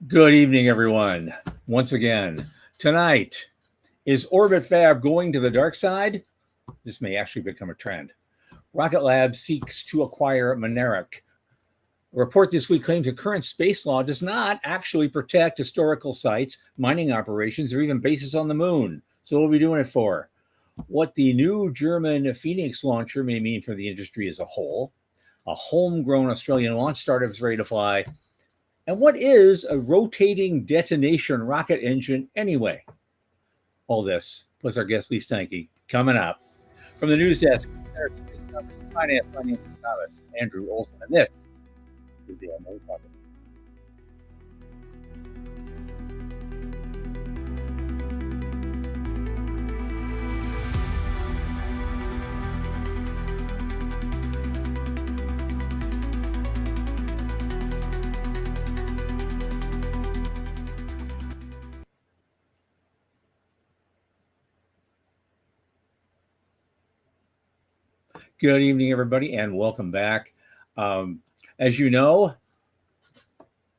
Good evening, everyone. Once again, tonight, is Orbit Fab going to the dark side? This may actually become a trend. Rocket Lab seeks to acquire Moneric. A report this week claims the current space law does not actually protect historical sites, mining operations, or even bases on the moon. So, what are we doing it for? What the new German Phoenix launcher may mean for the industry as a whole. A homegrown Australian launch startup is ready to fly. And what is a rotating detonation rocket engine anyway? All this, plus our guest Lee Steinke, coming up. From the news desk, Center for Space Commerce and Finance, my name is Thomas Andrew Olson, and this is the Unknown Topic. Good evening, everybody, and welcome back. As you know,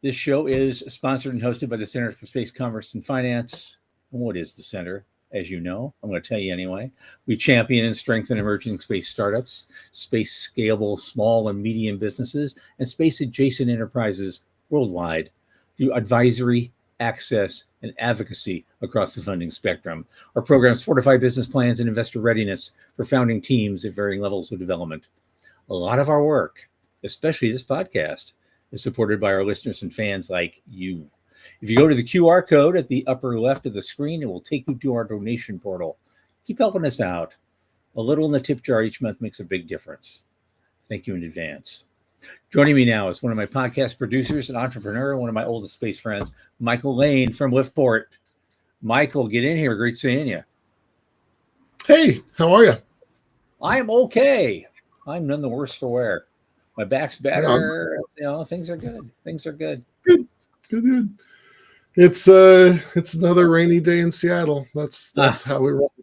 this show is sponsored and hosted by the Center for Space Commerce and Finance. And what is the center? As you know, I'm going to tell you anyway. We champion and strengthen emerging space startups, space scalable small and medium businesses, and space adjacent enterprises worldwide through advisory, access, and advocacy across the funding spectrum. Our programs fortify business plans and investor readiness for founding teams at varying levels of development. A lot of our work, especially this podcast, is supported by our listeners and fans like you. If you go to the QR code at the upper left of the screen, it will take you to our donation portal. Keep helping us out. A little in the tip jar each month makes a big difference. Thank you in advance. Joining me now is one of my podcast producers and entrepreneur, one of my oldest space friends, Michael Lane from Liftport. Michael, get in here. Great seeing you. Hey, how are you? I am okay. I'm none the worse for wear. My back's better. Things are good. Things are good. Good. It's another rainy day in Seattle. That's how we roll.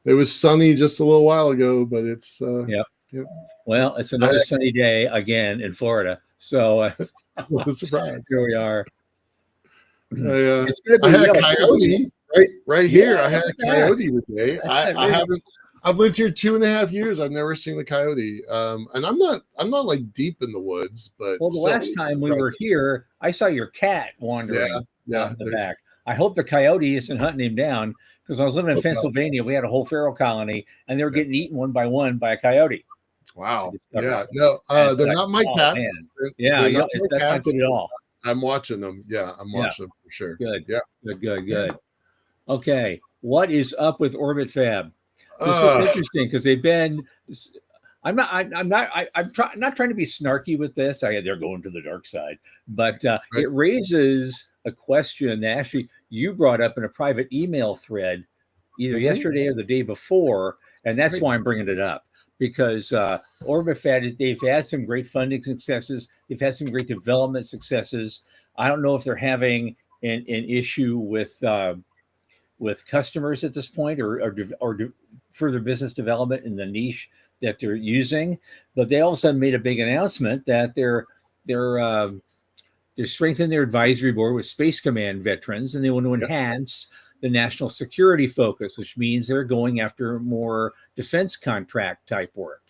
It was sunny just a little while ago, but it's Yep. Well, it's another sunny day again in Florida. So what a surprise. Here we are. I had a coyote right here. Yeah, I had a coyote today. I've lived here 2.5 years. I've never seen a coyote. And I'm not like deep in the woods, but the last time we were here, I saw your cat wandering in the back. I hope the coyote isn't hunting him down, because I was living in Pennsylvania. We had a whole feral colony, and they were getting eaten one by a coyote. Wow. Yeah. No, they're not my cats. That's not good at all. I'm watching them. Yeah, I'm watching them for sure. Good. Yeah. Good. Okay. What is up with Orbit Fab? This is interesting because they've been. I'm not trying to be snarky with this. They're going to the dark side, but it raises a question that actually you brought up in a private email thread, either yesterday or the day before, and that's why I'm bringing it up. Because Orbit Fab, they've had some great funding successes. They've had some great development successes. I don't know if they're having an issue with customers at this point, or further business development in the niche that they're using. But they all of a sudden made a big announcement that they're strengthening their advisory board with Space Command veterans, and they want to enhance the national security focus, which means they're going after more defense contract type work.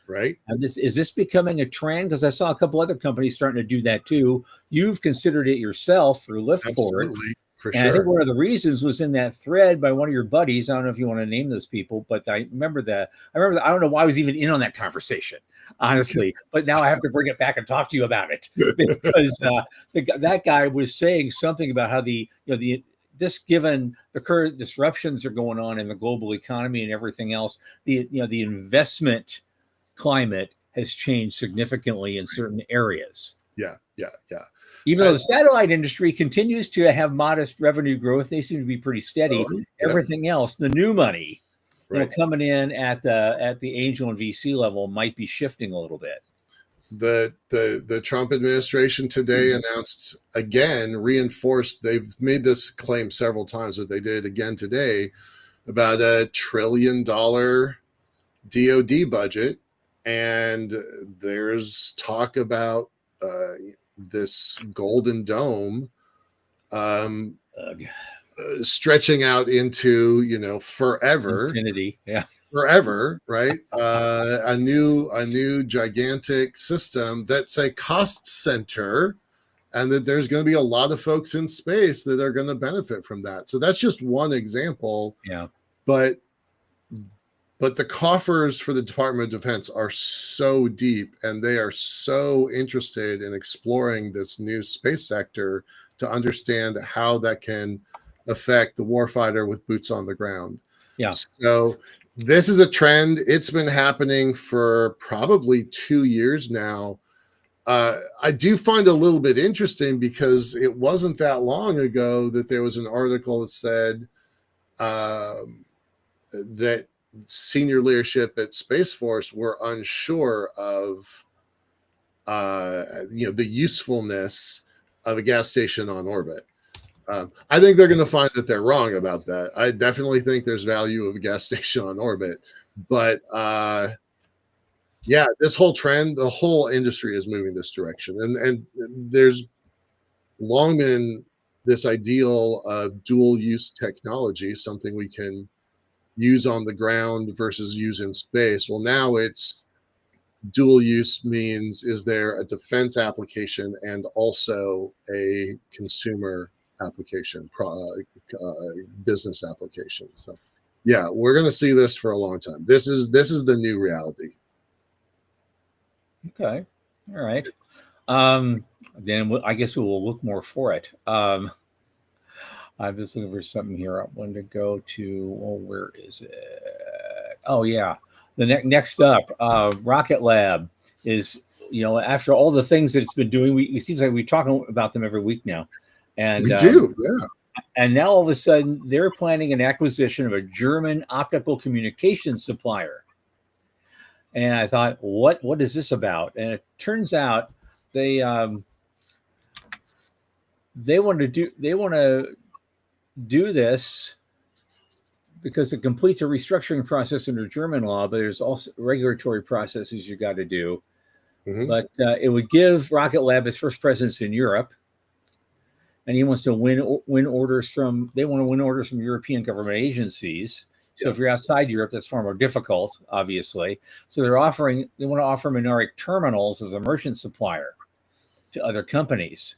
Right. And is this becoming a trend? Because I saw a couple other companies starting to do that too. You've considered it yourself for Liftport. Absolutely, for and sure. I think one of the reasons was in that thread by one of your buddies. I don't know if you want to name those people, but I remember that. I don't know why I was even in on that conversation, honestly. But now I have to bring it back and talk to you about it, because that guy was saying something about how given the current disruptions are going on in the global economy and everything else, the investment climate has changed significantly in certain areas. Yeah. Even though the satellite industry continues to have modest revenue growth, they seem to be pretty steady. Everything else, the new money, coming in at the angel and VC level, might be shifting a little bit. The Trump administration today announced again, reinforced, they've made this claim several times, but they did again today, about $1 trillion DoD budget. And there's talk about this golden dome, um, Ugh. stretching out into, forever, Infinity. Yeah. forever, right? A new gigantic system that's a cost center, and that there's going to be a lot of folks in space that are going to benefit from that. So that's just one example. Yeah. But the coffers for the Department of Defense are so deep, and they are so interested in exploring this new space sector to understand how that can affect the warfighter with boots on the ground. Yeah. So this is a trend. It's been happening for probably 2 years now. I do find it a little bit interesting because it wasn't that long ago that there was an article that said that senior leadership at Space Force were unsure of the usefulness of a gas station on orbit. I think they're going to find that they're wrong about that. I definitely think there's value of a gas station on orbit, but yeah, this whole trend, the whole industry is moving this direction, and there's long been this ideal of dual use technology, something we can use on the ground versus use in space. Well, now it's dual use means, is there a defense application and also a consumer application, business application? So yeah, we're going to see this for a long time. This is the new reality. Okay. All right. Then I guess we will look more for it. I'm just looking for something here. I wanted to go to, where is it? Oh, yeah. The next up, Rocket Lab is, after all the things that it's been doing, it seems like we talk about them every week now. And we do, yeah. And now all of a sudden, they're planning an acquisition of a German optical communications supplier. And I thought, what is this about? And it turns out they want to do this because it completes a restructuring process under German law, but there's also regulatory processes you got to do. Mm-hmm. But it would give Rocket Lab its first presence in Europe, and he wants to win orders from. They want to win orders from European government agencies. So if you're outside Europe, that's far more difficult, obviously. So they want to offer Minoric terminals as a merchant supplier to other companies.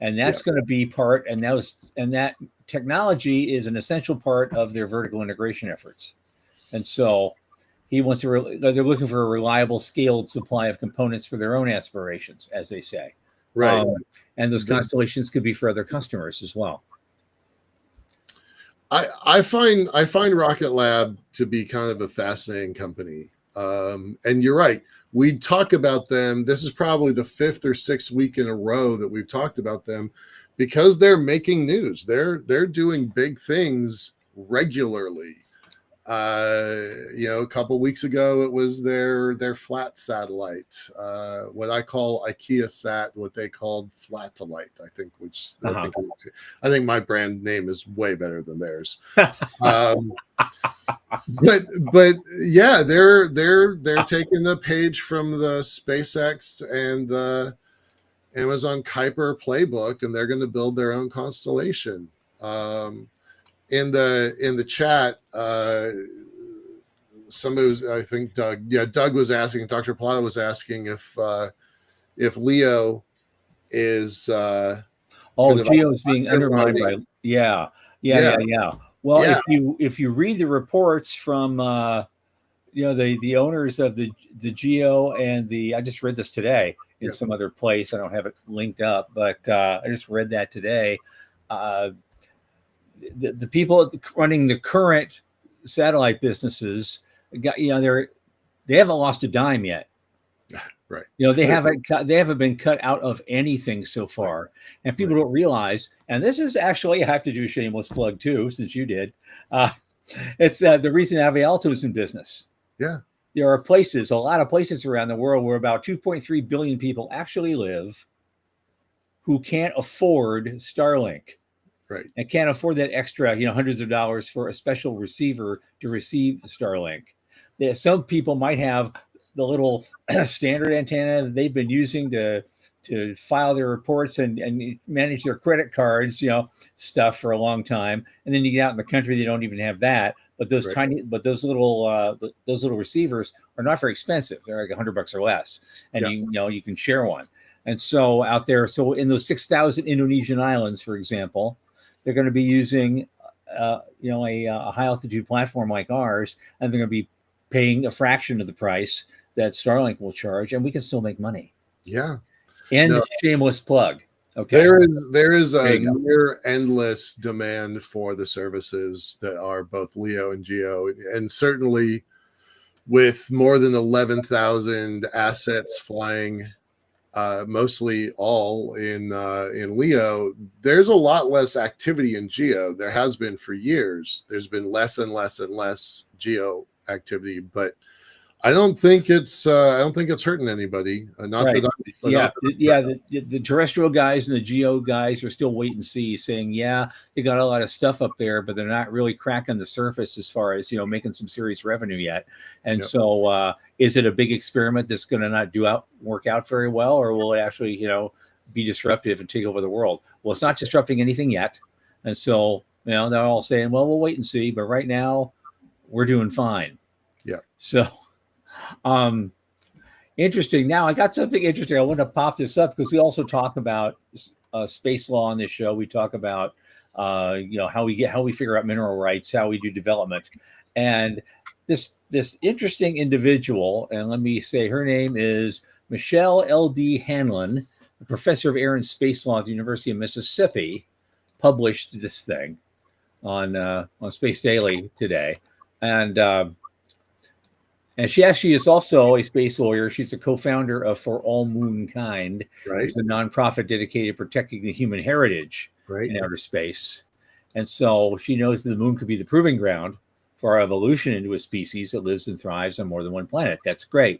And that's going to be part, and that technology is an essential part of their vertical integration efforts. And so they're looking for a reliable, scaled supply of components for their own aspirations, as they say. Right. And those constellations could be for other customers as well. I find Rocket Lab to be kind of a fascinating company. And you're right. We talk about them. This is probably the 5th or 6th week in a row that we've talked about them because they're making news. They're doing big things regularly. A couple of weeks ago, it was their flat satellite, what I call IKEA sat, what they called Flatellite, I think, I think my brand name is way better than theirs. But yeah, they're taking a page from the SpaceX and the Amazon Kuiper playbook, and they're going to build their own constellation. In the chat, somebody was, I think Doug was asking, Dr. Plata was asking if Leo is Geo is being undermined by yeah. Well, if you read the reports from the owners of the Geo and I just read this today in some other place. I don't have it linked up, but I just read that today. The people running the current satellite businesses they haven't lost a dime yet. Right. They haven't been cut out of anything so far. And people don't realize, and this is actually, I have to do a shameless plug too, since you did. It's the reason Avialto is in business. Yeah. There are a lot of places around the world where about 2.3 billion people actually live who can't afford Starlink. Right. And can't afford that extra, hundreds of dollars for a special receiver to receive Starlink. Some people might have the little standard antenna they've been using to to file their reports and manage their credit cards, stuff for a long time. And then you get out in the country, they don't even have that. But those those little receivers are not very expensive. They're like $100 or less, and you can share one. And so out there, so in those 6,000 Indonesian islands, for example, they're going to be using a high altitude platform like ours, and they're going to be paying a fraction of the price that Starlink will charge, and we can still make money. Yeah. And shameless plug. Okay. There is a near endless demand for the services that are both LEO and GEO, and certainly with more than 11,000 assets flying, mostly all in LEO, there's a lot less activity in GEO. There has been for years. There's been less and less and less GEO activity, but I don't think it's hurting anybody. The terrestrial guys and the geo guys are still wait and see, saying, they got a lot of stuff up there, but they're not really cracking the surface as far as making some serious revenue yet. And so, is it a big experiment that's going to not work out very well, or will it actually be disruptive and take over the world? Well, it's not disrupting anything yet, and so they're all saying, well, we'll wait and see. But right now, we're doing fine. Yeah. So. Interesting. Now I got something interesting. I want to pop this up because we also talk about space law on this show. We talk about how we figure out mineral rights, how we do development, and this interesting individual. And let me say her name is Michelle L.D. Hanlon, a professor of air and space law at the University of Mississippi, published this thing on Space Daily today, and she actually is also a space lawyer. She's a co-founder of For All Moonkind, which is a nonprofit dedicated to protecting the human heritage in outer space. And so she knows that the moon could be the proving ground for our evolution into a species that lives and thrives on more than one planet. That's great.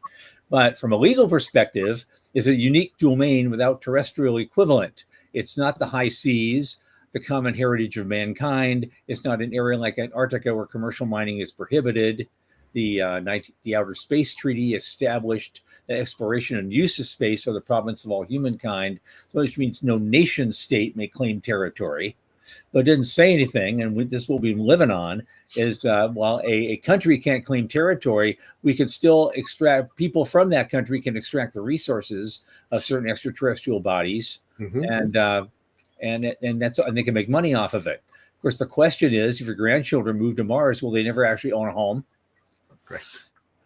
But from a legal perspective, it's a unique domain without terrestrial equivalent. It's not the high seas, the common heritage of mankind. It's not an area like Antarctica where commercial mining is prohibited. The Outer Space Treaty established that exploration and use of space are the province of all humankind, which means no nation state may claim territory. But it didn't say anything, and this is what we've been living on, is while a country can't claim territory, we can still extract, people from that country can extract the resources of certain extraterrestrial bodies, and they can make money off of it. Of course, the question is, if your grandchildren move to Mars, will they never actually own a home? Right.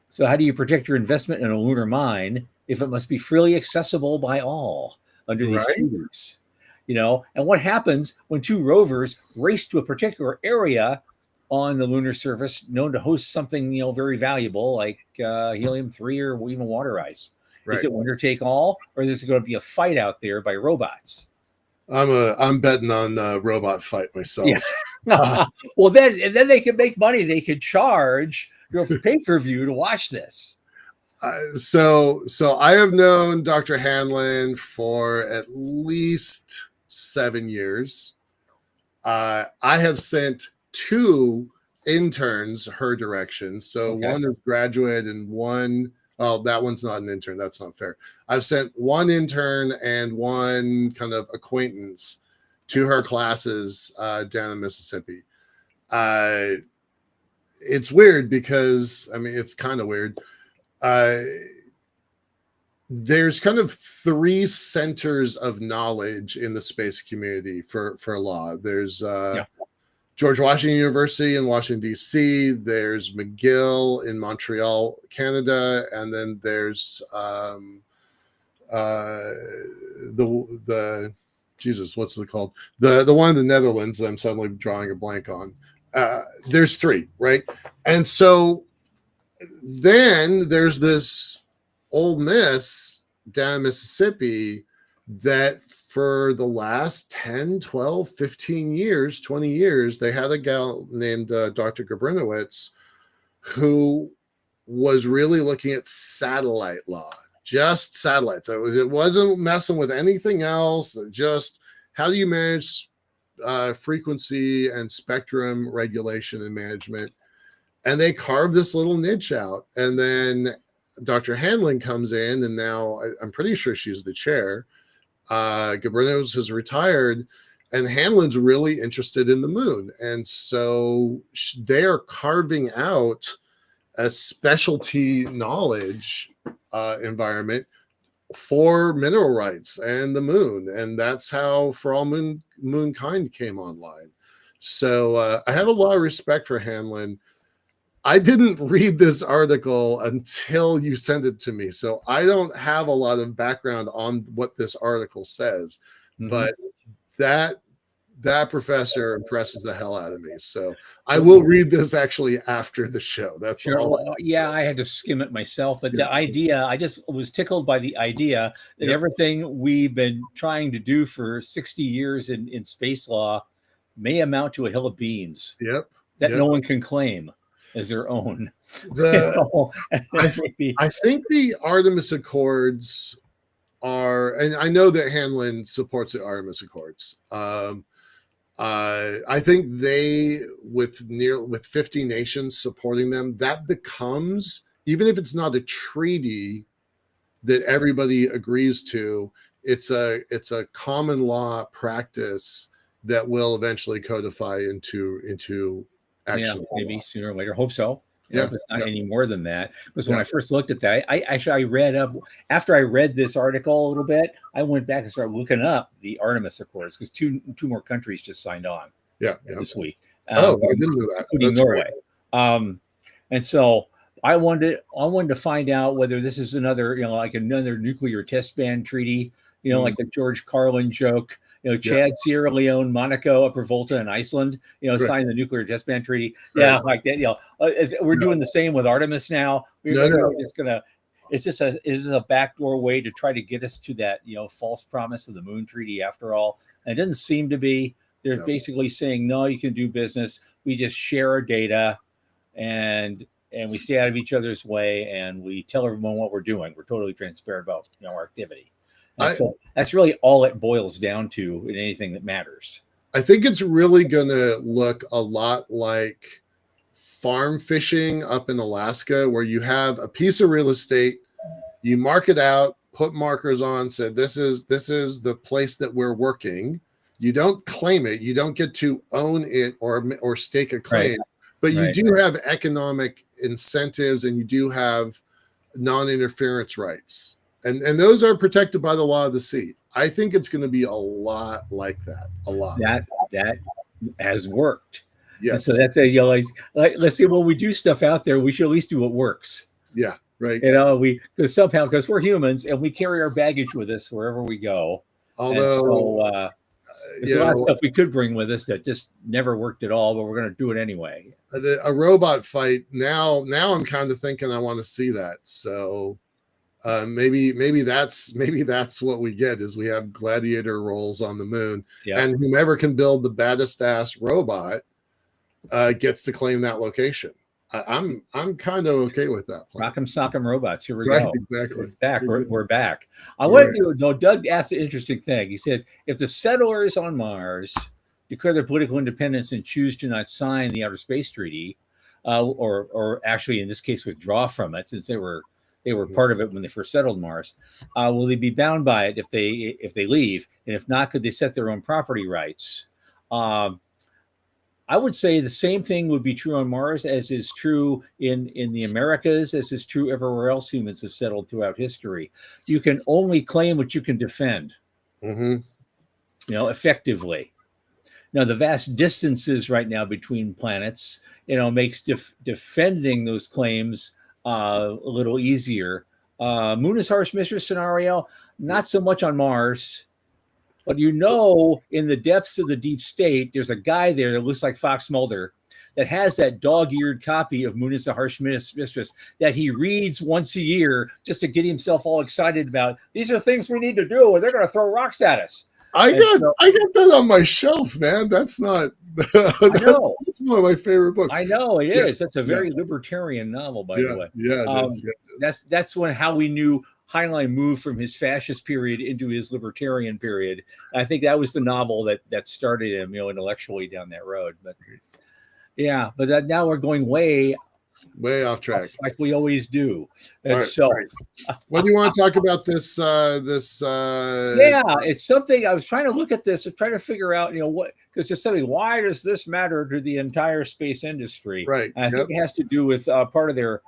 So how do you protect your investment in a lunar mine if it must be freely accessible by all under these treaties? And what happens when two rovers race to a particular area on the lunar surface known to host something, very valuable like helium-3 or even water ice? Is it winner take all, or is there going to be a fight out there by robots? I'm betting on a robot fight myself. Yeah. Well, then they could make money. They could charge pay-per-view to watch this. So I have known Dr. Hanlon for at least 7 years. I have sent 2 interns her direction. So one is graduate and one, that one's not an intern. That's not fair. I've sent 1 intern and 1 kind of acquaintance to her classes down in Mississippi. It's weird because, it's kind of weird. There's kind of 3 centers of knowledge in the space community for law. There's George Washington University in Washington, D.C. There's McGill in Montreal, Canada. And then there's Jesus, what's it called? The one in the Netherlands that I'm suddenly drawing a blank on. There's 3, right? And so then there's this Ole Miss down in Mississippi that for the last 10, 12, 15 years, 20 years, they had a gal named Dr. Gabrinowitz who was really looking at satellite law, just satellites. It wasn't messing with anything else, just how do you manage frequency and spectrum regulation and management. And they carved this little niche out. And then Dr. Hanlon comes in, and now I'm pretty sure she's the chair. Gabrinos has retired, and Hanlon's really interested in the moon. And so they are carving out a specialty knowledge environment for mineral rights and the moon. And that's how For All Moonkind came online. So I have a lot of respect for Hanlon. I didn't read this article until you sent it to me. So I don't have a lot of background on what this article says, but that professor impresses the hell out of me. So I will read this actually after the show. That's all. Well, yeah, I had to skim it myself, but the idea, I just was tickled by the idea that everything we've been trying to do for 60 years in space law may amount to a hill of beans that no one can claim as their own. I think the Artemis Accords are, and I know that Hanlon supports the Artemis Accords. I think they, with 50 nations supporting them, that becomes, even if it's not a treaty that everybody agrees to, it's a common law practice that will eventually codify into action. Yeah, maybe sooner or later. Hope so. If it's not any more than that. Because when I first looked at that, I read up, after I read this article a little bit, I went back and started looking up the Artemis Accords, because two more countries just signed on this week. I didn't know that. Including Norway. And so I wanted to find out whether this is another, like another nuclear test ban treaty, like the George Carlin joke. Chad, Sierra Leone, Monaco, Upper Volta, and Iceland, signed the nuclear test ban treaty. Like that. We're doing the same with Artemis now. We're just gonna. It's just a backdoor way to try to get us to that, false promise of the Moon Treaty. After all, and it doesn't seem to be. They're basically saying, no, you can do business. We just share our data, and we stay out of each other's way, and we tell everyone what we're doing. We're totally transparent about our activity. So that's really all it boils down to in anything that matters. I think it's really going to look a lot like farm fishing up in Alaska, where you have a piece of real estate, you mark it out, put markers on, say this is the place that we're working. You don't claim it, you don't get to own it or stake a claim, but you do have economic incentives, and you do have non-interference rights. And those are protected by the law of the sea. I think it's going to be a lot like that. A lot. That has worked. Yes. And so that's let's see, when we do stuff out there, we should at least do what works. Yeah. Right. Because we're humans and we carry our baggage with us wherever we go. Although there's a lot of stuff we could bring with us that just never worked at all, but we're going to do it anyway. A robot fight. Now I'm kind of thinking I want to see that. So. Maybe that's what we get, is we have gladiator roles on the moon, and whomever can build the baddest ass robot gets to claim that location. I'm kind of okay with that plan. Rock'em sock'em robots. Here we go. Exactly. It's back. We're back. Doug asked an interesting thing. He said, if the settlers on Mars declare their political independence and choose to not sign the Outer Space Treaty, or actually in this case withdraw from it, since they were part of it when they first settled Mars, will they be bound by it if they leave? And if not, could they set their own property rights? I would say the same thing would be true on Mars as is true in the Americas, as is true everywhere else humans have settled throughout history. You can only claim what you can defend, effectively. Now, the vast distances right now between planets, makes defending those claims a little easier. Moon is harsh mistress scenario, not so much on Mars, but in the depths of the deep state, there's a guy there that looks like Fox Mulder that has that dog-eared copy of Moon is a Harsh Mistress that he reads once a year just to get himself all excited about. These are things we need to do, or they're going to throw rocks at us. I got that on my shelf, man. That's not. That's one of my favorite books. I know it is. That's a very libertarian novel, by the way. Yeah, that's how we knew Heinlein moved from his fascist period into his libertarian period. I think that was the novel that started him, intellectually down that road. But now we're going way Way off track. like we always do. And Right, so, right. What do you want to talk about this? yeah, it's something I was trying to look at this and try to figure out, what, because it's something, why does this matter to the entire space industry? Right. And I think it has to do with part of their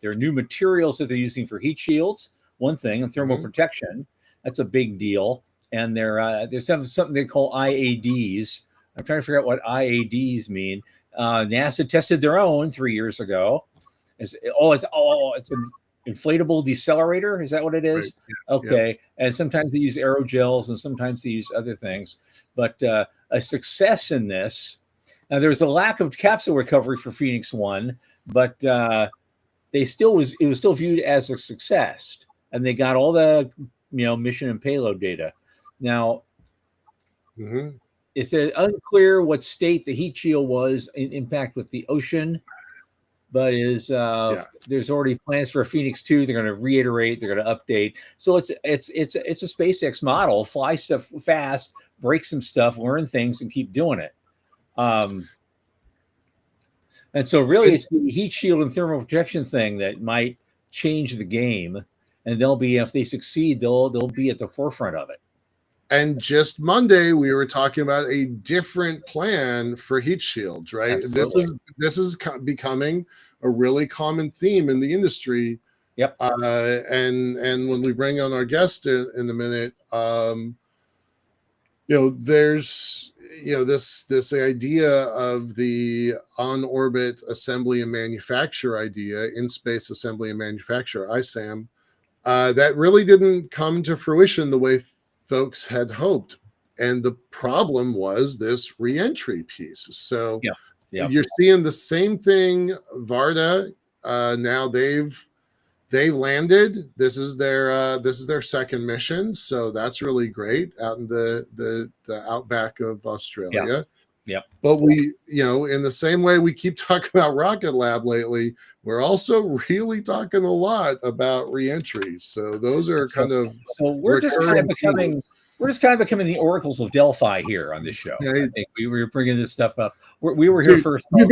new materials that they're using for heat shields, one thing, and thermal protection. That's a big deal. And there's something they call IADs. I'm trying to figure out what IADs mean. NASA tested their own 3 years ago. It's an inflatable decelerator. Is that what it is? Right. Yeah. Okay. Yeah. And sometimes they use aerogels and sometimes they use other things. But a success in this. Now there's a lack of capsule recovery for Phoenix 1, but it was still viewed as a success, and they got all the mission and payload data. Now, it's unclear what state the heat shield was in impact with the ocean, but there's already plans for a Phoenix 2. They're going to reiterate, they're going to update. So it's a SpaceX model: fly stuff fast, break some stuff, learn things, and keep doing it. And so really it's the heat shield and thermal protection thing that might change the game. And if they succeed, they'll be at the forefront of it. And just Monday, we were talking about a different plan for heat shields, right? Absolutely. This is becoming a really common theme in the industry. Yep. And when we bring on our guest in a minute, there's this idea of the on-orbit assembly and manufacture idea, in space assembly and manufacture, ISAM, that really didn't come to fruition the way folks had hoped. And the problem was this reentry piece. So you're seeing the same thing. Varda, now they landed. This is their second mission, so that's really great out in the outback of Australia. Yeah. But we, in the same way we keep talking about Rocket Lab lately, we're also really talking a lot about reentry. So those are we're just kind of becoming the oracles of Delphi here on this show. Yeah, I think we were bringing this stuff up. We were here first. We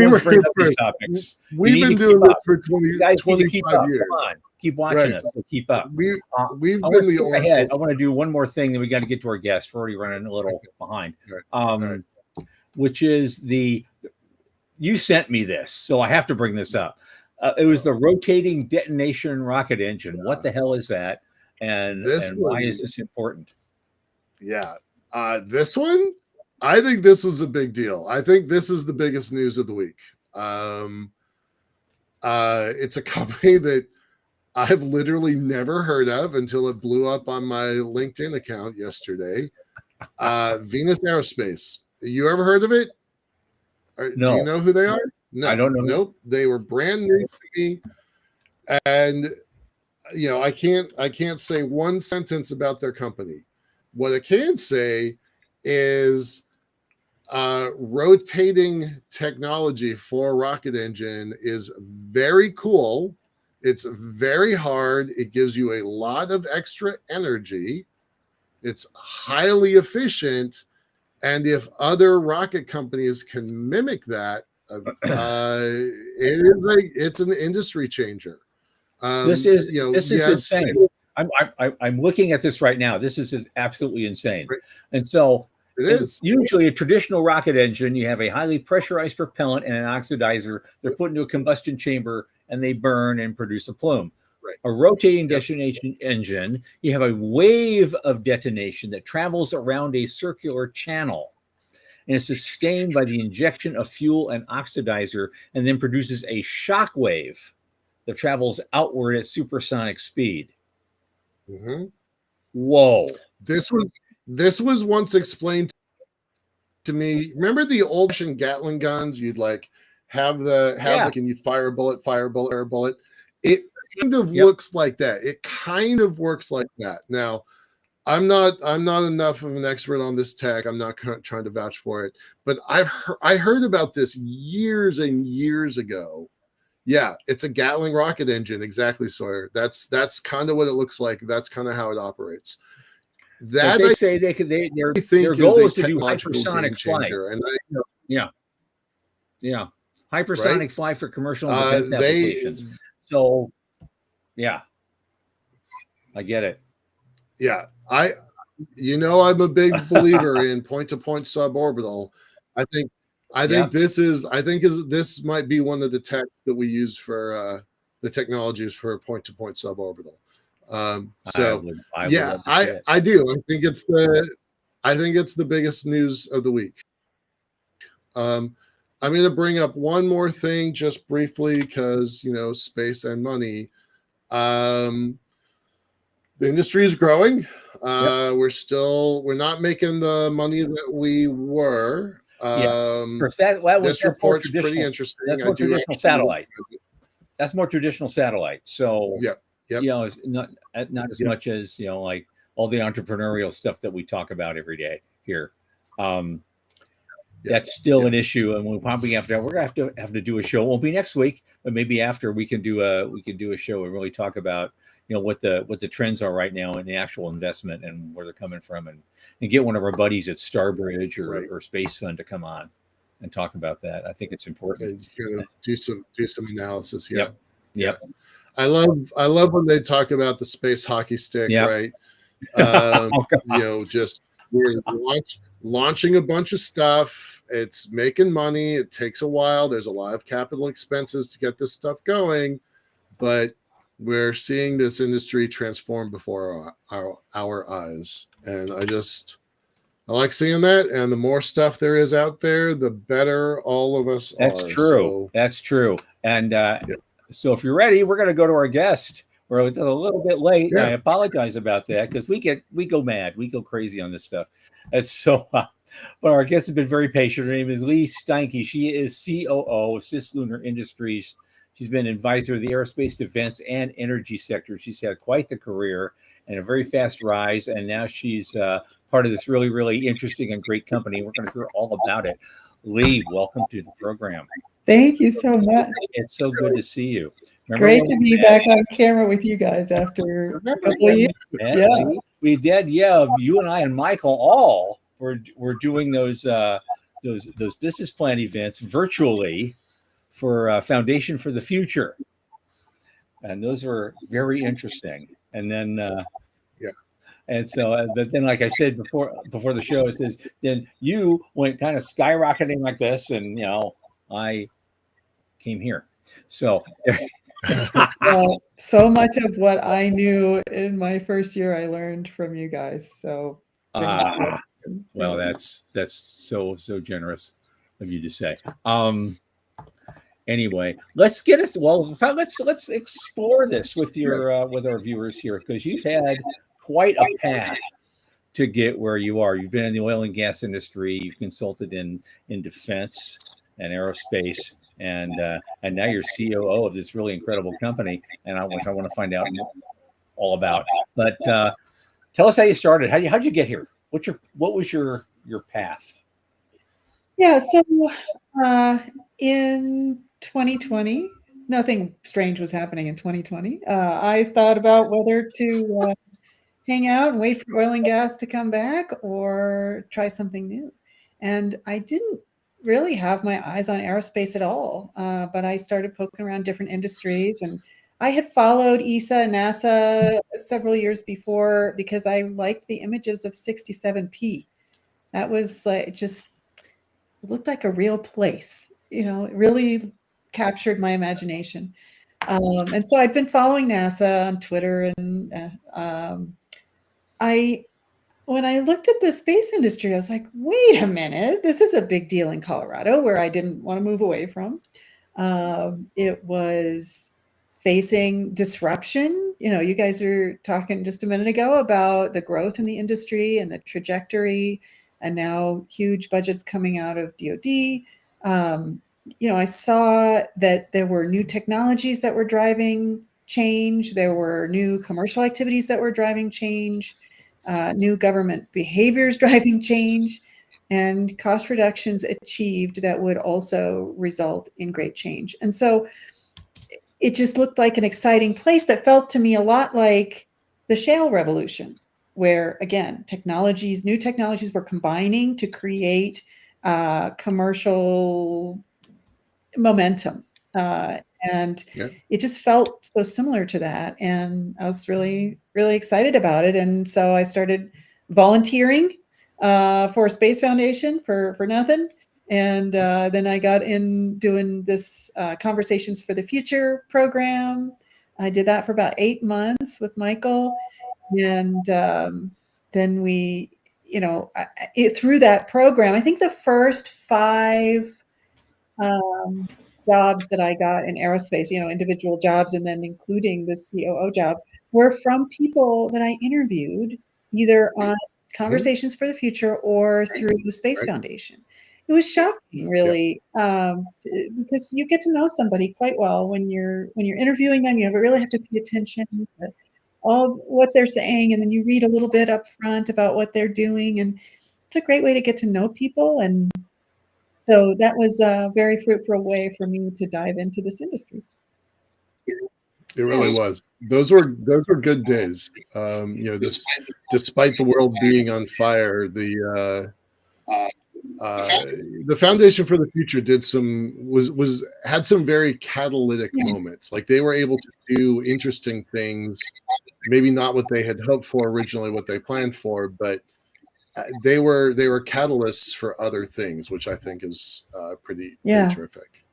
were here first. Topics. We've been doing this for 25 years. Come on, keep watching us. We'll keep up. We've been the oracles. I want to do one more thing, then we got to get to our guest. We're already running a little behind. Right. Which is you sent me this, so I have to bring this up. It was the rotating detonation rocket engine. What the hell is that? And why is this important? Yeah. This one, I think this was a big deal. I think this is the biggest news of the week. It's a company that I've literally never heard of until it blew up on my LinkedIn account yesterday. Venus Aerospace. You ever heard of it? No. Do you know who they are? No, I don't know. Nope. They were brand new to me. And I can't say one sentence about their company. What I can say is rotating technology for a rocket engine is very cool. It's very hard. It gives you a lot of extra energy. It's highly efficient. And if other rocket companies can mimic that, it's an industry changer. This is insane. I'm looking at this right now. This is absolutely insane. Right. And so it is usually a traditional rocket engine. You have a highly pressurized propellant and an oxidizer. They're put into a combustion chamber and they burn and produce a plume. Right. A rotating detonation engine, you have a wave of detonation that travels around a circular channel and is sustained by the injection of fuel and oxidizer, and then produces a shock wave that travels outward at supersonic speed. Mm-hmm. Whoa. This was once explained to me. Remember the old-fashioned Gatling guns? You'd have and you'd fire a bullet. It kind of looks like that. It kind of works like that. Now, I'm not enough of an expert on this tech. I'm not trying to vouch for it, but I heard about this years and years ago. Yeah, it's a Gatling rocket engine. Exactly, Sawyer. That's kind of what it looks like. That's kind of how it operates. That they say their goal is to do hypersonic flight. And hypersonic right? fly for commercial and defense They, applications. So, yeah, I get it. yeah, I'm a big believer in point-to-point suborbital. I think, Yep. this might be one of the techs that we use for the technologies for point-to-point suborbital. So I would yeah, love to see it. I do. I think it's the biggest news of the week. I'm going to bring up one more thing just briefly because space and money. The industry is growing. Yep. We're not making the money that we were. Yeah. First, that's more Report's pretty traditional. interesting. That's I more do traditional actually. satellite. That's more traditional satellite. So, Yep. it's not as much as like all the entrepreneurial stuff that we talk about every day here. That's still an issue, and we'll probably we're gonna have to do a show. It won't be next week, but maybe after we can do a show and really talk about what the trends are right now in the actual investment and where they're coming from, and get one of our buddies at Starbridge or Space Fund to come on and talk about that. I think it's important. And kind of do some analysis. Yeah. Yep. I love when they talk about the space hockey stick, right? Just we're launching a bunch of stuff. It's making money. It takes a while. There's a lot of capital expenses to get this stuff going, but we're seeing this industry transform before our eyes. And I like seeing that. And the more stuff there is out there, the better all of us That's are. true. That's true. And so if you're ready, we're going to go to our guest. It's a little bit late. Yeah. I apologize about that because we go mad. We go crazy on this stuff. And so, but our guest has been very patient. Her name is Lee Steinke. She is COO of Lunar Industries. She's been advisor of the aerospace, defense, and energy sector. She's had quite the career and a very fast rise. And now she's part of this really, really interesting and great company. We're going to hear all about it. Lee, welcome to the program. Thank you so much. It's so good to see you. Great to be back on camera with you guys after a couple of years. Yeah, we did. Yeah, you and I and Michael all were doing those business plan events virtually for Foundation for the Future, and those were very interesting. And then and so, but then, like I said before the show, it says then you went kind of skyrocketing like this, and I came here. So, so much of what I knew in my first year, I learned from you guys. So, well, that's so generous of you to say. Anyway, let's get us. Well, let's explore this with with our viewers here, because you've had quite a path to get where you are. You've been in the oil and gas industry. You've consulted in defense and aerospace, and now you're COO of this really incredible company, and which I want to find out all about. But tell us how you started. How'd you get here? What was your path? Yeah, so in 2020, nothing strange was happening in 2020. I thought about whether to hang out and wait for oil and gas to come back or try something new. And I didn't really have my eyes on aerospace at all, but I started poking around different industries. And I had followed ESA and NASA several years before because I liked the images of 67P. That was like just looked like a real place. It really captured my imagination. And so I'd been following NASA on Twitter, and when I looked at the space industry, I was like, wait a minute, this is a big deal in Colorado, where I didn't want to move away from. It was facing disruption. You guys are talking just a minute ago about the growth in the industry and the trajectory, and now huge budgets coming out of DoD. I saw that there were new technologies that were driving change. There were new commercial activities that were driving change. New government behaviors driving change, and cost reductions achieved that would also result in great change. And so it just looked like an exciting place that felt to me a lot like the shale revolution, where, again, new technologies were combining to create commercial momentum. And Yeah. it just felt so similar to that. And I was really, really excited about it. And so I started volunteering for Space Foundation for nothing. And then I got in doing this Conversations for the Future program. I did that for about 8 months with Michael. And then we, through that program, I think the first 5 jobs that I got in aerospace, individual jobs, and then including the COO job, were from people that I interviewed either on Conversations for the Future or through Space Foundation. It was shocking, really, because you get to know somebody quite well when you're interviewing them. You really have to pay attention to all what they're saying, and then you read a little bit up front about what they're doing, and it's a great way to get to know people. And so that was a very fruitful way for me to dive into this industry. It really was. Those were good days. Despite the world being on fire, the Foundation for the Future had some very catalytic moments. Like, they were able to do interesting things, maybe not what they had hoped for originally, what they planned for, but they were catalysts for other things, which I think is pretty terrific.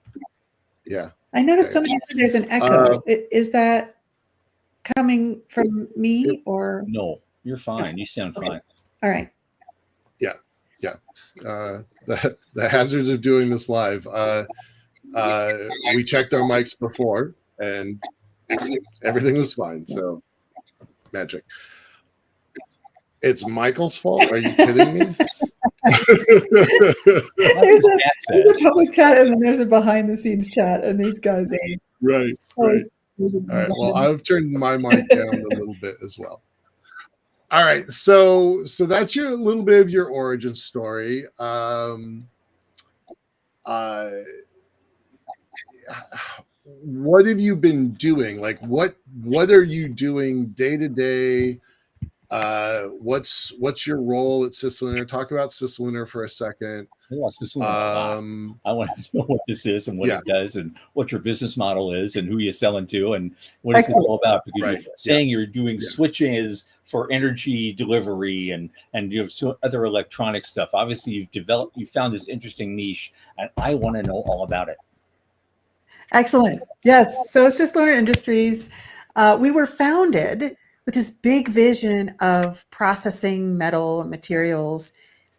Yeah. I noticed somebody said there's an echo. Is that coming from me or? No, you're fine. You sound fine. All right. Yeah. The hazards of doing this live. We checked our mics before, and everything was fine. So, magic. It's Michael's fault? Are you kidding me? there's a public chat, and then there's a behind-the-scenes chat, and these guys. Right. All right. Well, I've turned my mic down a little bit as well. All right. So that's a little bit of your origin story. What have you been doing? Like, what are you doing day to day? What's your role at SysLunar? Talk about SysLunar for a second. I want to know what this is and what it does and what your business model is and who you're selling to and what is this all about. Because you're saying you're doing switches for energy delivery and so other electronic stuff. Obviously, you found this interesting niche, and I want to know all about it. Excellent. Yes. So SysLunar Industries, we were founded with this big vision of processing metal materials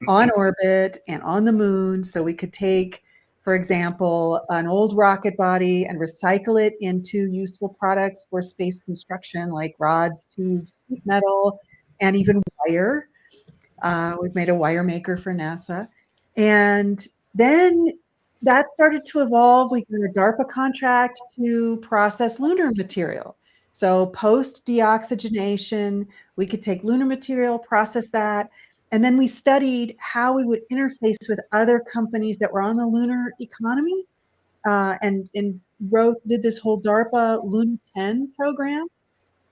on orbit and on the moon, so we could take, for example, an old rocket body and recycle it into useful products for space construction, like rods, tubes, sheet metal, and even wire. We've made a wire maker for NASA. And then that started to evolve. We got a DARPA contract to process lunar material. So post deoxygenation, we could take lunar material, process that, and then we studied how we would interface with other companies that were on the lunar economy, and did this whole DARPA Lunar 10 program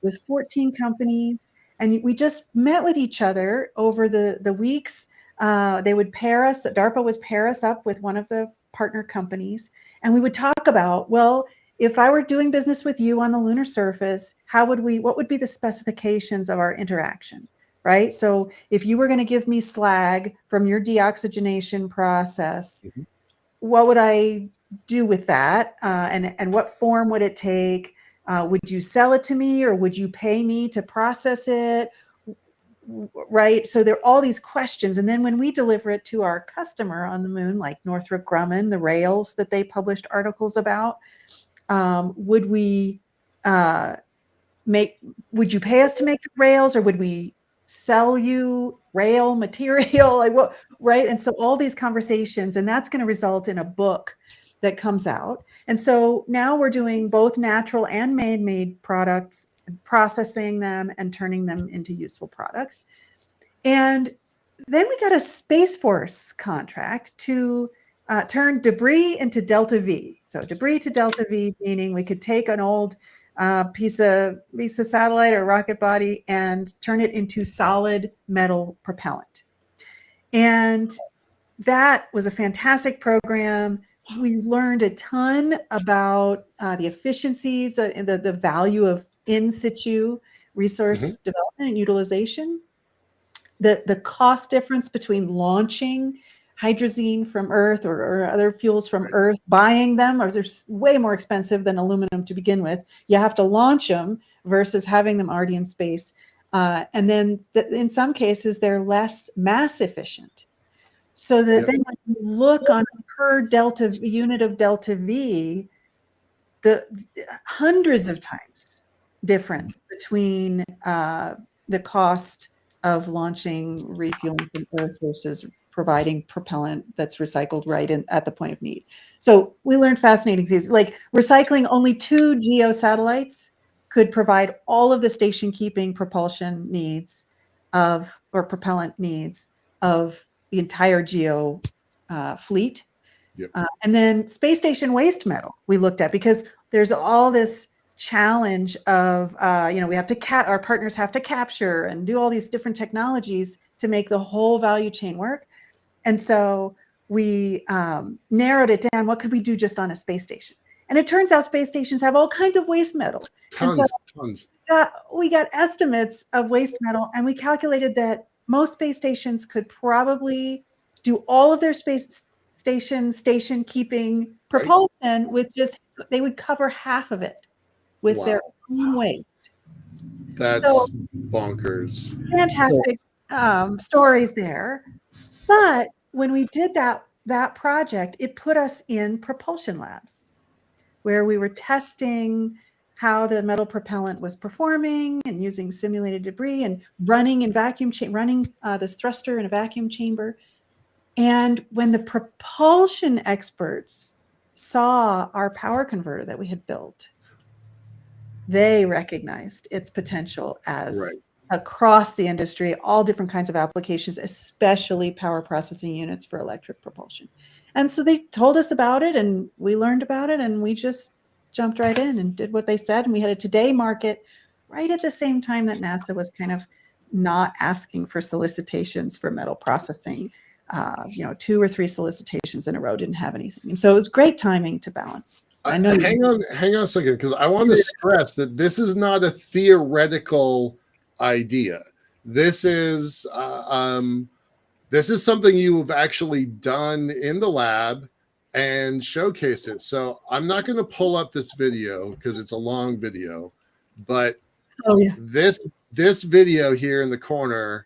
with 14 companies. And we just met with each other over the weeks. They would pair us, DARPA would pair us up with one of the partner companies, and we would talk about, well, if I were doing business with you on the lunar surface, what would be the specifications of our interaction, right? So if you were going to give me slag from your deoxygenation process, what would I do with that? And what form would it take? Would you sell it to me, or would you pay me to process it? Right. So there are all these questions. And then when we deliver it to our customer on the moon, like Northrop Grumman, the rails that they published articles about, would you pay us to make the rails, or would we sell you rail material? Like what, right? And so all these conversations, and that's going to result in a book that comes out. And so now we're doing both natural and man-made products, processing them and turning them into useful products. And then we got a Space Force contract to turn debris into Delta V. So debris to Delta V, meaning we could take an old piece of satellite or rocket body and turn it into solid metal propellant. And that was a fantastic program. we learned a ton about the efficiencies and the value of in situ resource development and utilization, the cost difference between launching hydrazine from Earth or other fuels from Earth, buying them, or they're way more expensive than aluminum to begin with. You have to launch them versus having them already in space. And then in some cases, they're less mass efficient. So that then when you look on per delta unit of delta V, the hundreds of times difference between the cost of launching refueling from Earth versus providing propellant that's recycled right at the point of need. So we learned fascinating things, like recycling only 2 geo satellites could provide all of the station keeping propulsion needs or propellant needs of the entire geo fleet. Yep. And then space station waste metal we looked at, because there's all this challenge of, we have to our partners have to capture and do all these different technologies to make the whole value chain work. And so we narrowed it down. What could we do just on a space station? And it turns out space stations have all kinds of waste metal. Tons. We got estimates of waste metal, and we calculated that most space stations could probably do all of their space station keeping propulsion with they would cover half of it with their own waste. That's bonkers. Fantastic stories there. But when we did that project, it put us in propulsion labs where we were testing how the metal propellant was performing and using simulated debris and running in running this thruster in a vacuum chamber. And when the propulsion experts saw our power converter that we had built, they recognized its potential as across the industry, all different kinds of applications, especially power processing units for electric propulsion. And so they told us about it, and we learned about it, and we just jumped right in and did what they said. And we had a Today market right at the same time that NASA was kind of not asking for solicitations for metal processing. 2 or 3 solicitations in a row, didn't have anything. And so it was great timing to balance. I know. Hang on a second, because I want to stress that this is not a theoretical idea. This is something you've actually done in the lab and showcased it. So I'm not going to pull up this video because it's a long video, but this video here in the corner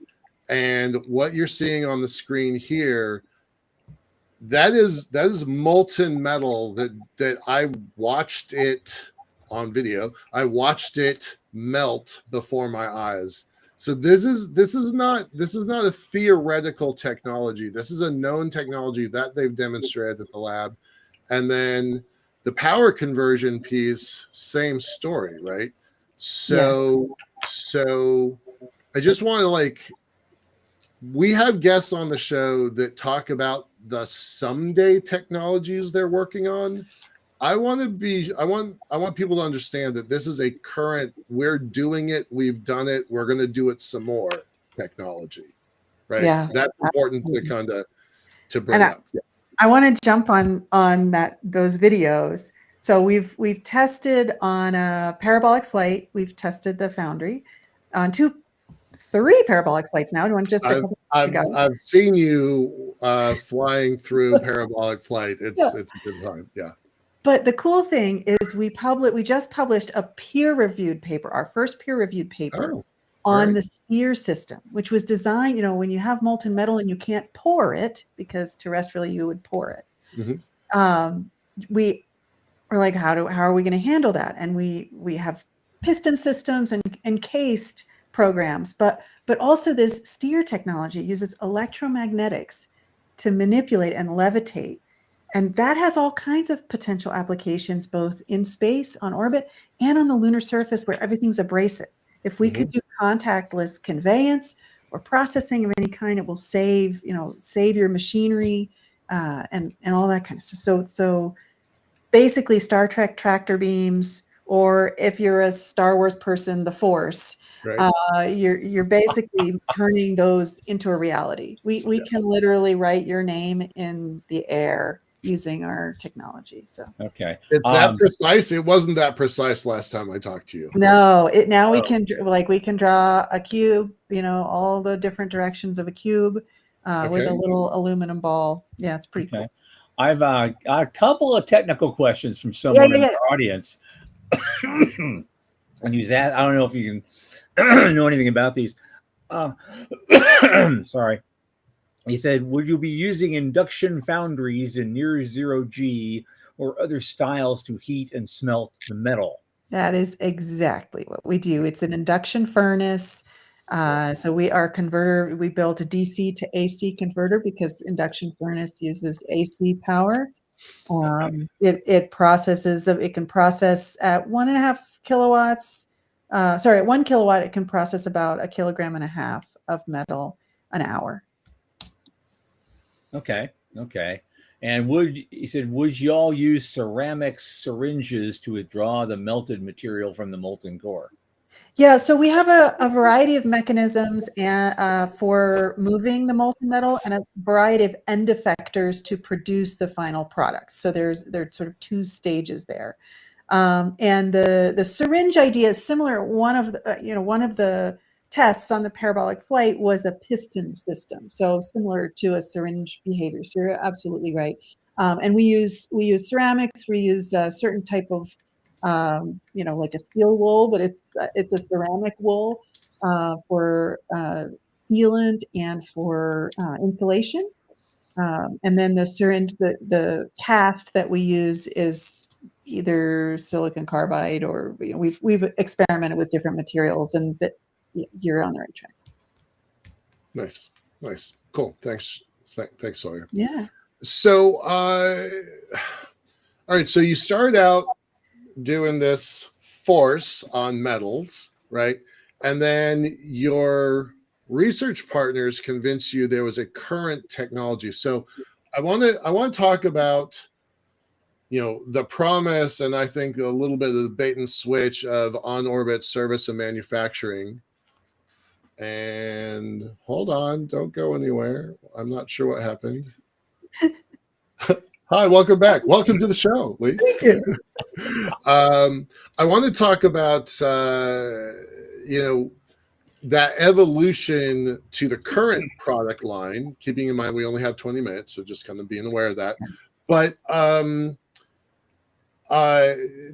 and what you're seeing on the screen here, that is molten metal that I watched it on video. I watched it melt before my eyes. So this is not a theoretical technology. This is a known technology that they've demonstrated at the lab. And then the power conversion piece, same story, right? So I just want to we have guests on the show that talk about the someday technologies they're working on. I want people to understand that this is a current, we're doing it, we've done it, we're going to do it some more technology, right? Yeah, that's important to bring up. I want to jump on those videos. So we've tested on a parabolic flight. We've tested the Foundry on 3 parabolic flights now. Just a couple ago. I've seen you flying through parabolic flight. It's a good time. Yeah. But the cool thing is we just published a peer-reviewed paper, our first peer-reviewed paper on the STEER system, which was designed, when you have molten metal and you can't pour it, because terrestrially you would pour it. Mm-hmm. We were like, how are we going to handle that? And we have piston systems and encased programs, but also this STEER technology uses electromagnetics to manipulate and levitate. And that has all kinds of potential applications, both in space, on orbit, and on the lunar surface where everything's abrasive. If we could do contactless conveyance or processing of any kind, it will save your machinery and all that kind of stuff. So basically Star Trek tractor beams, or if you're a Star Wars person, the Force, you're basically turning those into a reality. We can literally write your name in the air using our technology. So Okay. It's that precise. It wasn't that precise last time I talked to you. no, now we can draw a cube, all the different directions of a cube with a little aluminum ball. Yeah, it's pretty cool. I've got a couple of technical questions from someone in the audience. And he's asked, I don't know if you can know anything about these. Sorry. He said, would you be using induction foundries in near zero G or other styles to heat and smelt the metal? That is exactly what we do. It's an induction furnace. So we built a DC to AC converter because induction furnace uses AC power. It can process at 1.5 kilowatts. At 1 kilowatt, it can process about 1.5 kilograms of metal an hour. Okay. And would y'all use ceramic syringes to withdraw the melted material from the molten core? Yeah, so we have a variety of mechanisms for moving the molten metal and a variety of end effectors to produce the final product. So there's sort of 2 stages there. And the syringe idea is similar. One of the tests on the parabolic flight was a piston system, so similar to a syringe behavior. So you're absolutely right. And we use ceramics. We use a certain type of like a steel wool, but it's a ceramic wool for sealant and for insulation. And then the syringe, the cast that we use is either silicon carbide or we've experimented with different materials, and that you're on the right track. Nice, cool. Thanks, Sawyer. Yeah. So, all right. So you start out doing this force on metals, right? And then your research partners convinced you there was a current technology. So I want to talk about the promise, and I think a little bit of the bait and switch of on-orbit service and manufacturing. And hold on, don't go anywhere. I'm not sure what happened. Hi, welcome back. Welcome to the show, Lee. Thank you. I want to talk about that evolution to the current product line, keeping in mind we only have 20 minutes, so just kind of being aware of that. But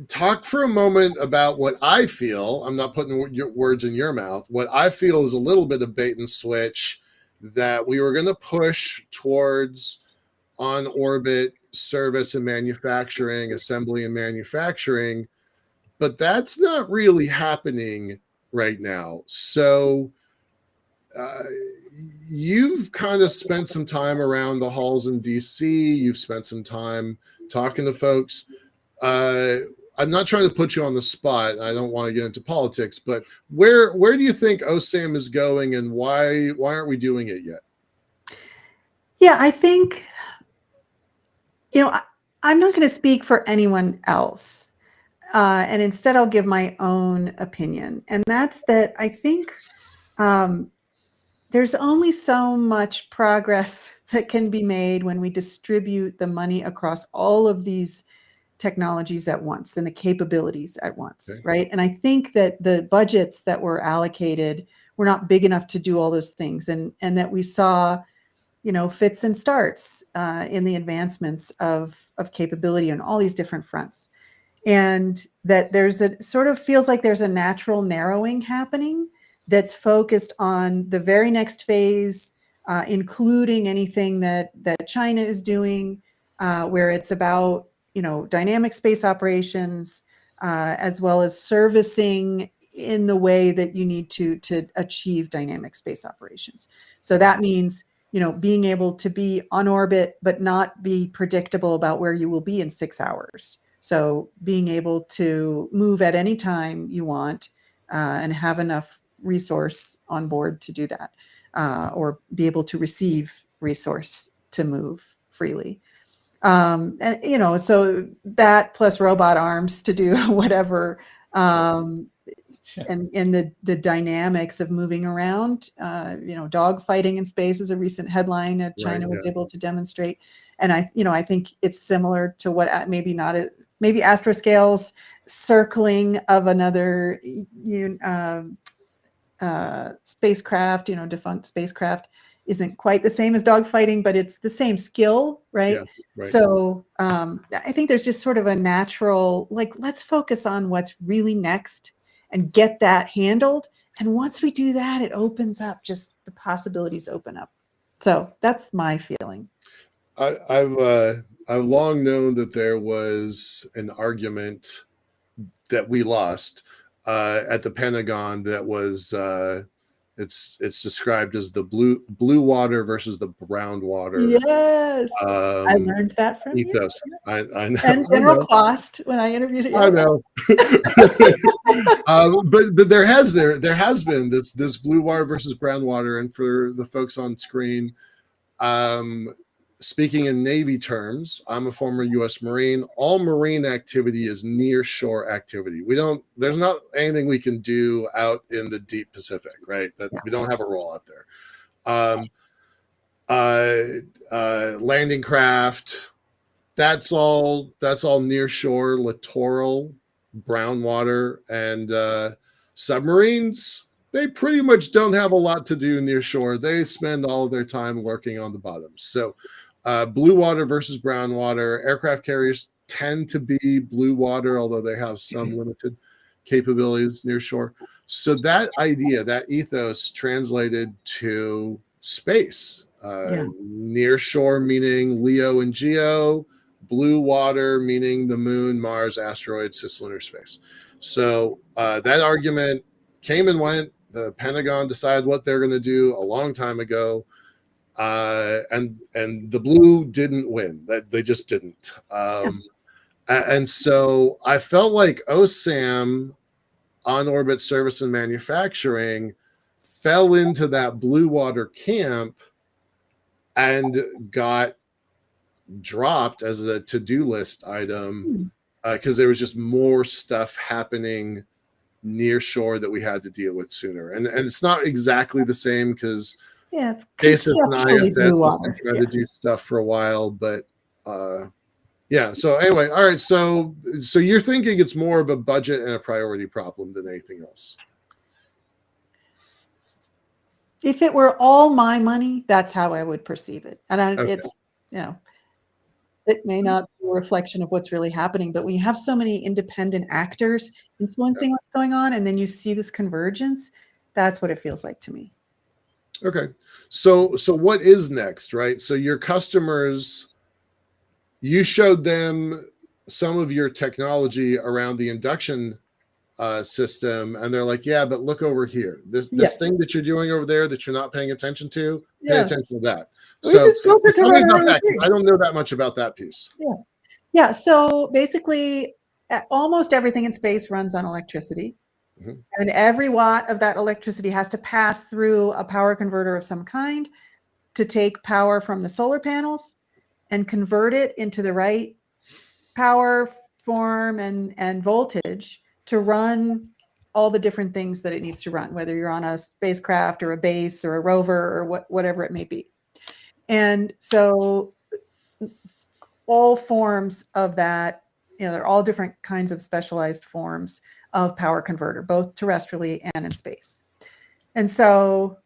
talk for a moment about what I feel. I'm not putting your words in your mouth. What I feel is a little bit of bait and switch that we were going to push towards on-orbit service and manufacturing, assembly and manufacturing, but that's not really happening right now. So you've kind of spent some time around the halls in DC. You've spent some time talking to folks. I'm not trying to put you on the spot. I don't want to get into politics, but where do you think OSAM is going, and why aren't we doing it yet? Yeah, I think, I'm not going to speak for anyone else. And instead I'll give my own opinion. And that's that I think there's only so much progress that can be made when we distribute the money across all of these technologies at once and the capabilities at once, okay. Right? And I think that the budgets that were allocated were not big enough to do all those things, and that we saw, fits and starts in the advancements of capability on all these different fronts. And that there's a sort of feels like there's a natural narrowing happening that's focused on the very next phase, including anything that China is doing, where it's about dynamic space operations, as well as servicing in the way that you need to achieve dynamic space operations. So that means being able to be on orbit but not be predictable about where you will be in 6 hours. So being able to move at any time you want and have enough resource on board to do that, or be able to receive resource to move freely. And so that plus robot arms to do whatever and the dynamics of moving around. Dog fighting in space is a recent headline that China was able to demonstrate. And I think it's similar to what maybe astroscale's circling of another spacecraft, defunct spacecraft, isn't quite the same as dogfighting, but it's the same skill, right? Yeah, right. So I think there's just sort of a natural, let's focus on what's really next and get that handled. And once we do that, it opens up, just the possibilities open up. So that's my feeling. I've long known that there was an argument that we lost at the Pentagon that was it's described as the blue water versus the brown water. Yes, I learned that from ethos. you. I know. And General Quast when I interviewed him. I know. But there has been this blue water versus brown water, and for the folks on screen, speaking in Navy terms, I'm a former U.S. Marine. All Marine activity is near shore activity. There's not anything we can do out in the deep Pacific, right? We don't have a role out there. Landing craft, that's all near shore, littoral, brown water, and submarines. They pretty much don't have a lot to do near shore. They spend all of their time lurking on the bottom. So blue water versus brown water. Aircraft carriers tend to be blue water, although they have some limited capabilities near shore. So that idea, that ethos translated to space. Near shore meaning Leo and Geo, blue water meaning the moon, Mars, asteroids, cislunar space. So that argument came and went. The Pentagon decided what they're going to do a long time ago. And the blue didn't win. That they just didn't. And so I felt like OSAM, on orbit service and manufacturing, fell into that blue water camp and got dropped as a to-do list item because there was just more stuff happening near shore that we had to deal with sooner. And it's not exactly the same because it's ASIS and ISS has been trying to do stuff for a while, but yeah. So anyway, all right. So you're thinking it's more of a budget and a priority problem than anything else. If it were all my money, that's how I would perceive it. And it's, it may not be a reflection of what's really happening, but when you have so many independent actors influencing what's going on, and then you see this convergence, that's what it feels like to me. Okay. So what is next, right? So your customers, you showed them some of your technology around the induction system, and they're like, yeah, but look over here. This thing that you're doing over there that you're not paying attention to, pay attention to that. So tell me about that. I don't know that much about that piece. Yeah. So basically, almost everything in space runs on electricity. And every watt of that electricity has to pass through a power converter of some kind to take power from the solar panels and convert it into the right power form and voltage to run all the different things that it needs to run, whether you're on a spacecraft or a base or a rover or whatever it may be. And so all forms of that, they're all different kinds of specialized forms of power converter, both terrestrially and in space. And so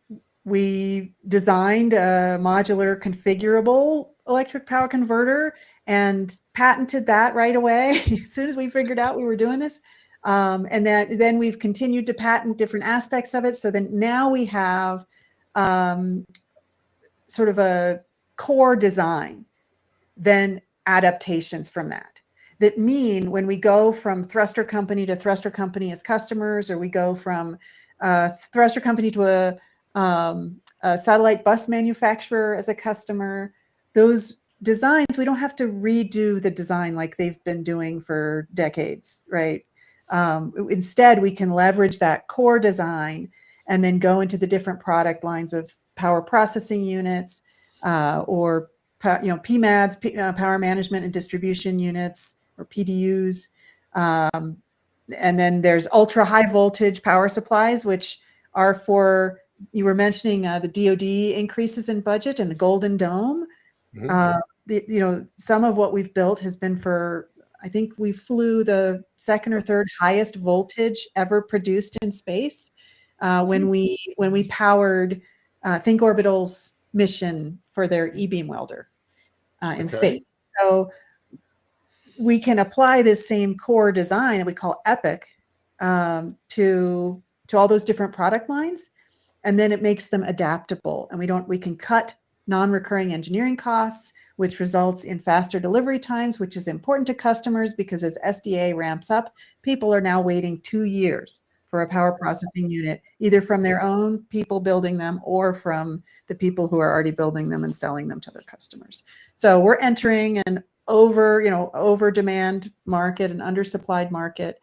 we designed a modular configurable electric power converter and patented that right away as soon as we figured out we were doing this. And then we've continued to patent different aspects of it. So then now we have sort of a core design, then adaptations from that mean when we go from thruster company to thruster company as customers, or we go from thruster company to a satellite bus manufacturer as a customer, those designs, we don't have to redo the design like they've been doing for decades, right? Instead, we can leverage that core design and then go into the different product lines of power processing units or PMADs, power management and distribution units, or PDUs, And then there's ultra high voltage power supplies, which are for, you were mentioning the DoD increases in budget and the Golden Dome. Some of what we've built has been for, I think we flew the second or third highest voltage ever produced in space when we powered Think Orbital's mission for their e-beam welder in space. So we can apply this same core design that we call EPIC to all those different product lines, and then it makes them adaptable. And we can cut non-recurring engineering costs, which results in faster delivery times, which is important to customers because as SDA ramps up, people are now waiting 2 years for a power processing unit, either from their own people building them or from the people who are already building them and selling them to their customers. So we're entering an over demand market, an undersupplied market.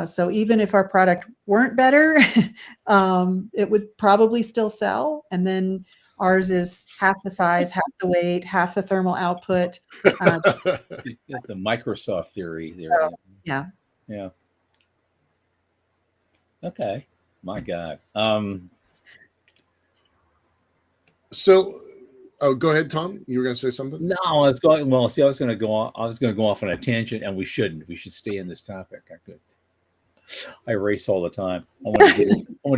So even if our product weren't better, it would probably still sell. And then ours is half the size, half the weight, half the thermal output. That's the Microsoft theory there. Yeah. Yeah. Okay. My God. So, go ahead, Tom. You were going to say something? No, I was going. Well, see, I was going to go off on a tangent, and we shouldn't. We should stay in this topic. I race all the time. I want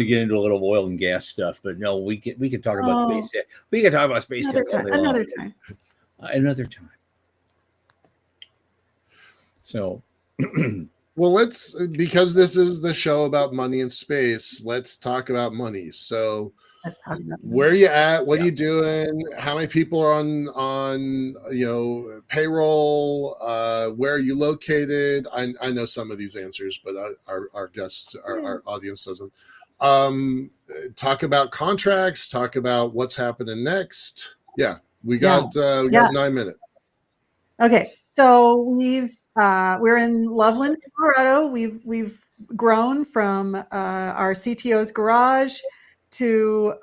to get into a little oil and gas stuff, but no, we can talk about space tech. We can talk about space tech another time. Another time. So, well, because this is the show about money and space, let's talk about money. So, where are you at? What are you doing? How many people are on payroll? Where are you located? I know some of these answers, but our guests, our audience doesn't. Talk about contracts. Talk about what's happening next. Yeah, we got 9 minutes. Okay, so we're in Loveland, Colorado. We've grown from our CTO's garage to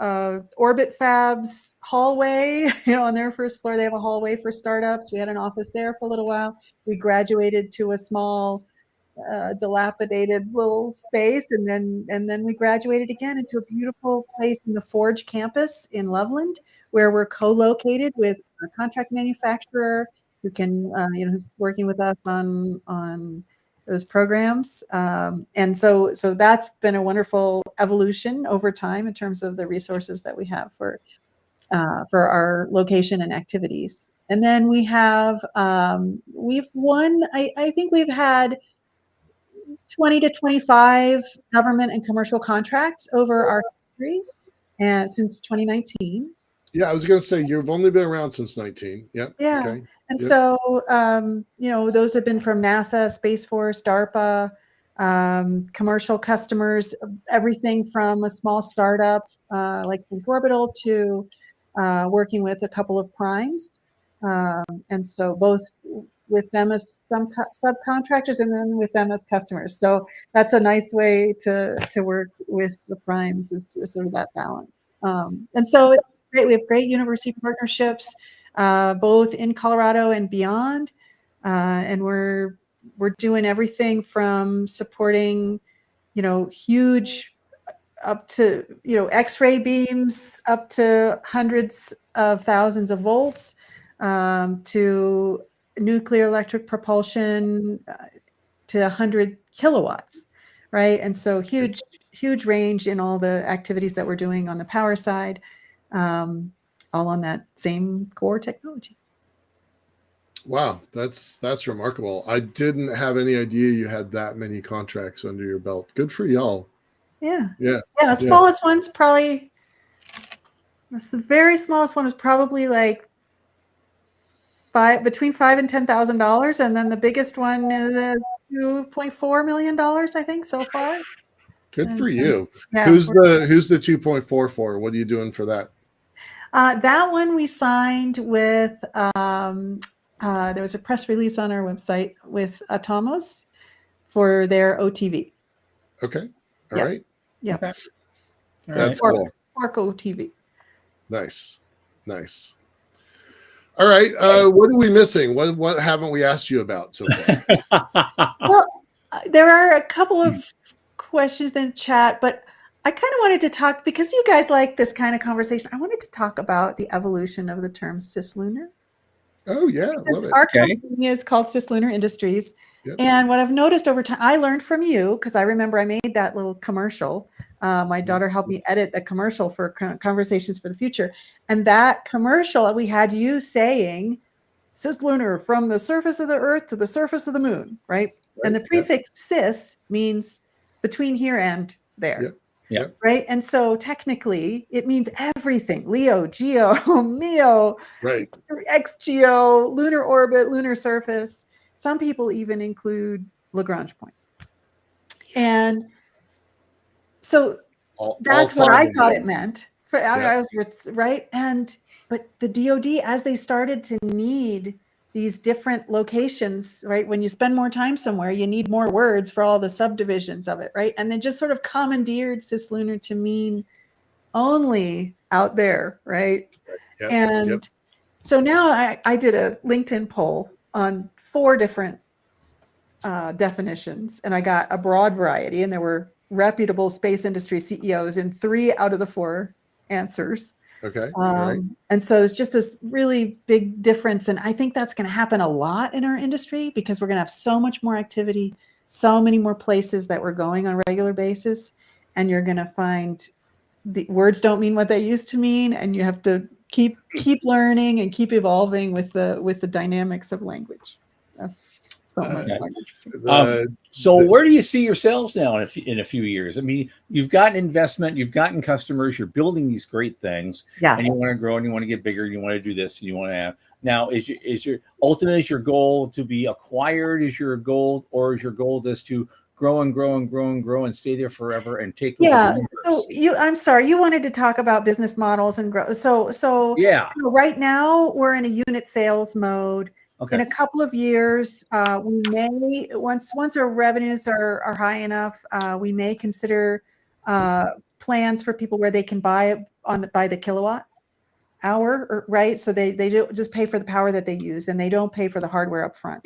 Orbit Fab's hallway. On their first floor, they have a hallway for startups. We had an office there for a little while. We graduated to a small, dilapidated little space, and then we graduated again into a beautiful place in the Forge campus in Loveland, where we're co-located with a contract manufacturer who can, who's working with us on those programs. And so that's been a wonderful evolution over time in terms of the resources that we have for our location and activities. And then we have, we've won, I think we've had 20 to 25 government and commercial contracts over our history and since 2019. Yeah, I was going to say you've only been around since 19. Yep. Yeah. Okay. And so, those have been from NASA, Space Force, DARPA, commercial customers, everything from a small startup like Think Orbital to working with a couple of primes. And so both with them as some subcontractors and then with them as customers. So that's a nice way to work with the primes is sort of that balance. And so it's great. We have great university partnerships, both in Colorado and beyond. And we're doing everything from supporting, huge up to, X-ray beams up to hundreds of thousands of volts, to nuclear electric propulsion to 100 kilowatts, right? And so huge range in all the activities that we're doing on the power side, all on that same core technology. Wow, that's remarkable. I didn't have any idea you had that many contracts under your belt. Good for y'all. Yeah. Yeah. The smallest one's probably, the very smallest one was probably like between $5,000 and $10,000, and then the biggest one is $2.4 million, I think, so far. Good for you. Yeah, who's the 2.4 for? What are you doing for that? That one we signed with. There was a press release on our website with Atomos for their OTV. Okay. All right. Yeah. Okay. That's cool. Quark OTV. Nice. All right. What are we missing? What haven't we asked you about so far? Well, There are a couple of questions in chat, but I kind of wanted to talk, because you guys like this kind of conversation, I wanted to talk about the evolution of the term cislunar. Oh yeah, love it. Our Okay. company is called Cislunar Industries. Yep. And what I've noticed over time, I learned from you, because I remember I made that little commercial. My daughter helped me edit the commercial for Conversations for the Future. And that commercial, we had you saying, cislunar, from the surface of the earth to the surface of the moon, right? And the prefix cis means between here and there. Yep. Yep. Right. And so technically it means everything: Leo, Geo, Meo, Right. XGO, lunar orbit, lunar surface. Some people even include Lagrange points. And so that's what I thought it meant. I was right. But the DoD, as they started to need these different locations, right? When you spend more time somewhere, you need more words for all the subdivisions of it, right? And then just sort of commandeered cislunar to mean only out there, right? Yep. And so now I did a LinkedIn poll on 4 different definitions, and I got a broad variety, and there were reputable space industry CEOs in 3 out of the 4 answers. Okay. And so there's just this really big difference. And I think that's going to happen a lot in our industry, because we're going to have so much more activity, so many more places that we're going on a regular basis. And you're going to find the words don't mean what they used to mean. And you have to keep learning and keep evolving with the dynamics of language. That's so much more interesting. So where do you see yourselves now in a few years? I mean, you've gotten investment, you've gotten customers, you're building these great things, and you want to grow and you want to get bigger, and you want to do this and you want to have. Now, is your goal to be acquired? Is your goal, or is your goal just to grow and grow and grow and grow and stay there forever and take over the universe? So I'm sorry, you wanted to talk about business models and growth. So yeah, right now we're in a unit sales mode. Okay. In a couple of years, we may, once our revenues are high enough, we may consider plans for people where they can buy by the kilowatt hour, right? So they do just pay for the power that they use, and they don't pay for the hardware up front.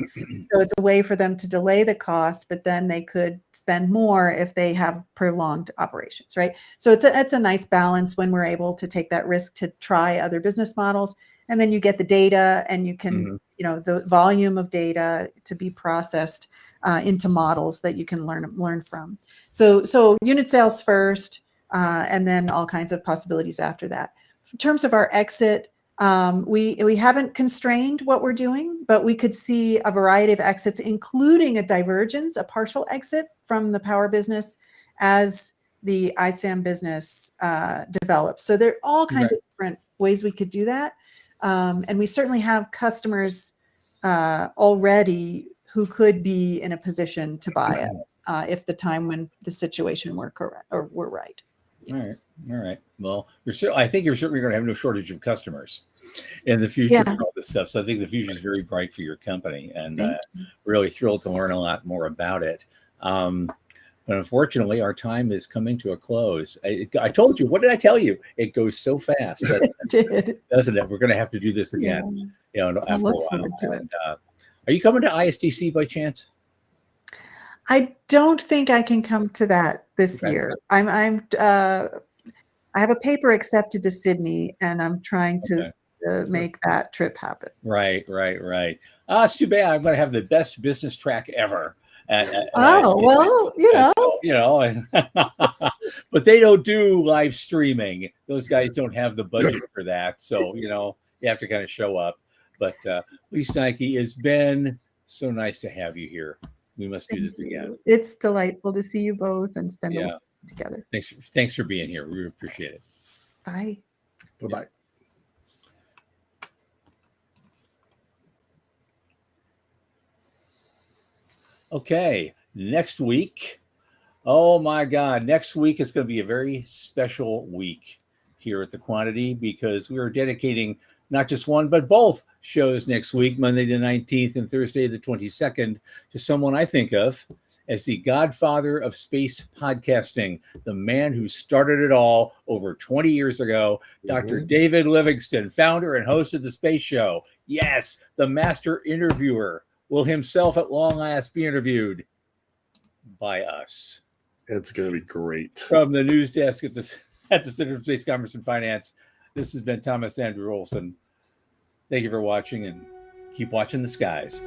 So it's a way for them to delay the cost, but then they could spend more if they have prolonged operations, right? So it's a nice balance when we're able to take that risk to try other business models. And then you get the data, and you can, the volume of data to be processed into models that you can learn from. So unit sales first, and then all kinds of possibilities after that. In terms of our exit, we haven't constrained what we're doing, but we could see a variety of exits, including a divergence, a partial exit from the power business as the ISAM business develops. So there are all kinds of different ways we could do that. And we certainly have customers already who could be in a position to buy us if the time when the situation were correct or were right. All right. Well, I think you're certainly going to have no shortage of customers in the future for all this stuff. So I think the future is very bright for your company, and really thrilled to learn a lot more about it. But unfortunately, our time is coming to a close. I told you. What did I tell you? It goes so fast, doesn't it? We're going to have to do this again. After a while. And, are you coming to ISDC by chance? I don't think I can come to that this year. I have a paper accepted to Sydney, and I'm trying to make that trip happen. Right. It's too bad. I'm going to have the best business track ever. But they don't do live streaming. Those guys don't have the budget for that. So, you have to kind of show up. But Lee Steinke, it's been so nice to have you here. We must do this again. It's delightful to see you both and spend the week together. Thanks for being here. We appreciate it. Bye. Bye-bye. Okay, next week. Oh my God, next week is going to be a very special week here at The Quantity, because we are dedicating not just one, but both shows next week, Monday the 19th and Thursday the 22nd, to someone I think of as the godfather of space podcasting, the man who started it all over 20 years ago, Dr. David Livingston, founder and host of The Space Show. Yes, the master interviewer will himself at long last be interviewed. by us. It's going to be great. From the news desk at the Center for Space Commerce and Finance, this has been Thomas Andrew Olson. Thank you for watching, and keep watching the skies.